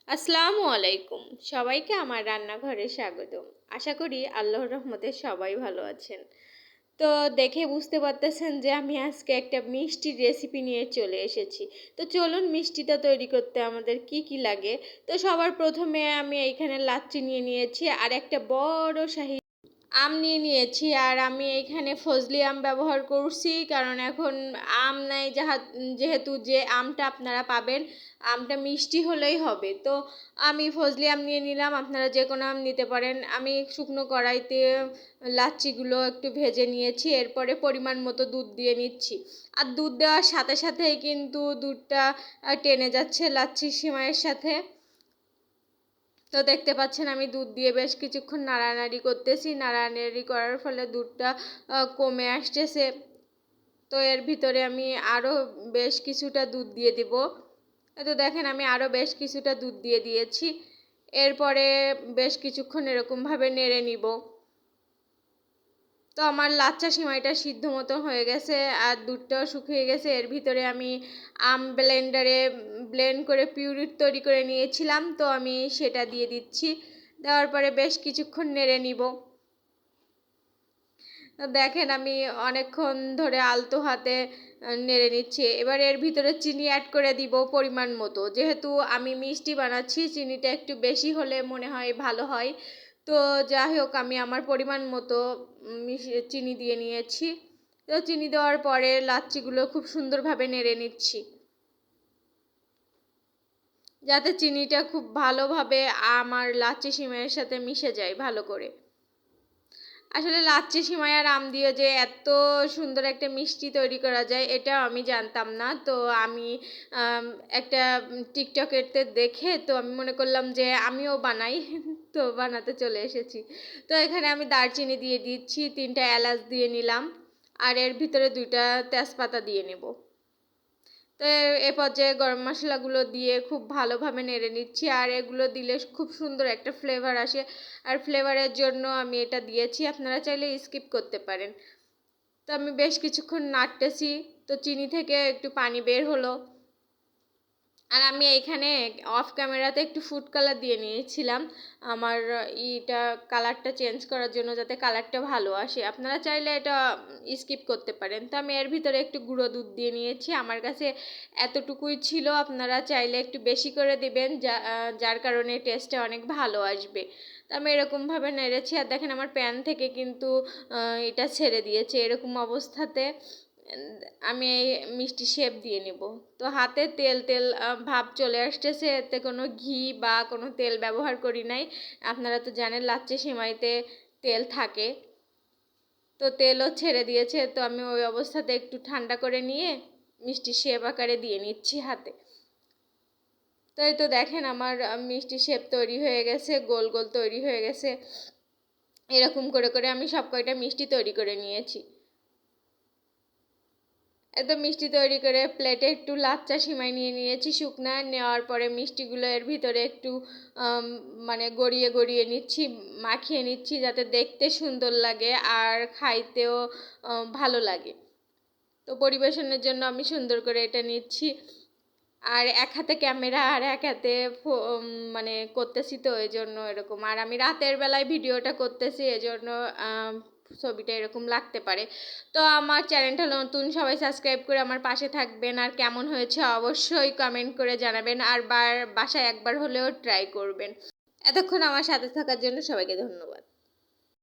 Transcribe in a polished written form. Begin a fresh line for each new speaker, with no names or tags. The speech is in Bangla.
আসসালামু আলাইকুম, সবাইকে আমার রান্নাঘরে স্বাগতম। আশা করি আল্লাহর রহমতে সবাই ভালো আছেন। তো দেখে বুঝতে পারতেছেন যে আমি আজকে একটা মিষ্টির রেসিপি নিয়ে চলে এসেছি। তো চলুন মিষ্টিটা তৈরি করতে আমাদের কি কি লাগে। তো সবার প্রথমে আমি এইখানে লাচ্ছি নিয়ে নিয়েছি আর একটা বড় শাহী আম নিয়ে নিয়েছি। আর আমি এখানে ফজলি আম ব্যবহার করছি, কারণ এখন আম নাই, যেহেতু যে আমটা আপনারা পাবেন আমটা মিষ্টি হলেই হবে। তো আমি ফজলি আম নিয়ে নিলাম, আপনারা যে কোনো আম নিতে পারেন। আমি শুকনো কড়াইতে লাচ্ছিগুলো একটু ভেজে নিয়েছি, এরপরে পরিমাণ মতো দুধ দিয়ে নিচ্ছি। আর দুধ দেওয়ার সাথে সাথেই কিন্তু দুধটা টেনে যাচ্ছে লাচ্ছির সিমাইয়ের সাথে। তো দেখতে পাচ্ছেন আমি দুধ দিয়ে বেশ কিছুক্ষণ নাড়ানাড়ি করতেছি, নাড়ানাড়ি করার ফলে দুধটা কমে আসতেছে। তো এর ভিতরে আমি আরও বেশ কিছুটা দুধ দিয়ে দিব। তো দেখেন আমি আরও বেশ কিছুটা দুধ দিয়ে দিয়েছি। এরপরে বেশ কিছুক্ষণ এরকমভাবে নেড়ে নিব। তো আমার লাচ্চা সিমাইটা সিদ্ধ মতো হয়ে গেছে আর দুধটাও শুকিয়ে গেছে। এর ভিতরে আমি আম ব্লেন্ডারে ব্লেন্ড করে পিউরি তৈরি করে নিয়েছিলাম, তো আমি সেটা দিয়ে দিচ্ছি। দেওয়ার পরে বেশ কিছুক্ষণ নেড়ে নিব। দেখেন আমি অনেকক্ষণ ধরে আলতো হাতে নেড়ে নিচ্ছি। এবার এর ভিতরে চিনি অ্যাড করে দিব পরিমাণ মতো, যেহেতু আমি মিষ্টি বানাচ্ছি চিনিটা একটু বেশি হলে মনে হয় ভালো হয়। তো যাই হোক আমি আমার পরিমাণ মতো চিনি দিয়ে নিয়েছি। তো চিনি দেওয়ার পরে লাচ্ছিগুলো খুব সুন্দরভাবে নেড়ে নিচ্ছি, যাতে চিনিটা খুব ভালোভাবে আমার লাচ্ছি সিমাইয়ের সাথে মিশে যায় ভালো করে। আসলে লাচ্ছি সিমাই আর আম দিয়ে যে এত সুন্দর একটা মিষ্টি তৈরি করা যায় এটা আমি জানতাম না। তো আমি একটা টিকটকেরতে দেখে তো আমি মনে করলাম যে আমিও বানাই তো বানাতে চলে এসেছি। তো এখানে আমি দারচিনি দিয়ে দিচ্ছি, 3টা এলাচ দিয়ে নিলাম, আর এর ভিতরে 2টা তেজপাতা দিয়ে নেব। তো এ পর্যায়ে গরম মশলাগুলো দিয়ে খুব ভালোভাবে নেড়ে নিচ্ছি। আর এগুলো দিলে খুব সুন্দর একটা ফ্লেভার আসে, আর ফ্লেভারের জন্য আমি এটা দিয়েছি, আপনারা চাইলে স্কিপ করতে পারেন। তো আমি বেশ কিছুক্ষণ নাড়তেছি, তো চিনি থেকে একটু পানি বের হলো। আর আমি এইখানে অফ ক্যামেরাতে একটু ফুড কালার দিয়ে নিয়েছিলাম আমার কালারটা চেঞ্জ করার জন্য, যাতে কালারটা ভালো আসে। আপনারা চাইলে এটা স্কিপ করতে পারেন। তো আমি এর ভিতরে একটু গুঁড়ো দুধ দিয়ে নিয়েছি, আমার কাছে এতটুকুই ছিল, আপনারা চাইলে একটু বেশি করে দিবেন, যার কারণে টেস্টটা অনেক ভালো আসবে। তো আমি এরকমভাবে নেড়েছি, আর দেখেন আমার প্যান থেকে কিন্তু এটা ছেড়ে দিয়েছে। এরকম অবস্থাতে আমি এই মিষ্টি শেপ দিয়ে নেব। তো হাতে তেল তেল ভাব চলে আসতেছে, এতে কোনো ঘি বা কোনো তেল ব্যবহার করি নাই। আপনারা তো জানেন লাচ্ছি সেমাইতে তেল থাকে, তো তেলও ছেড়ে দিয়েছে। তো আমি ওই অবস্থাতে একটু ঠান্ডা করে নিয়ে মিষ্টি শেপ আকারে দিয়ে নিচ্ছি হাতে। তো এই তো দেখেন আমার মিষ্টি শেপ তৈরি হয়ে গেছে, গোল গোল তৈরি হয়ে গেছে। এরকম করে করে আমি সব কয়টা মিষ্টি তৈরি করে নিয়েছি। এত মিষ্টি তৈরি করে প্লেটে একটু লাচ্চা সিমাই নিয়ে নিয়েছি শুকনা। নেওয়ার পরে মিষ্টিগুলো এর ভিতরে একটু মানে গড়িয়ে গড়িয়ে নিচ্ছি, মাখিয়ে নিচ্ছি, যাতে দেখতে সুন্দর লাগে আর খাইতেও ভালো লাগে। তো পরিবেশনের জন্য আমি সুন্দর করে এটা নিচ্ছি। আর এক হাতে ক্যামেরা আর এক হাতে মানে করতেছি, তো এই জন্য এরকম। আর আমি রাতের বেলায় ভিডিওটা করতেছি, এজন্য ছবিটা এরকম লাগতে পারে। তো আমার চ্যানেলটা নতুন, সবাই সাবস্ক্রাইব করে আমার পাশে থাকবেন। আর কেমন হয়েছে অবশ্যই কমেন্ট করে জানাবেন, আর বাসায় একবার হলেও ট্রাই করবেন। এতক্ষণ আমার সাথে থাকার জন্য সবাইকে ধন্যবাদ।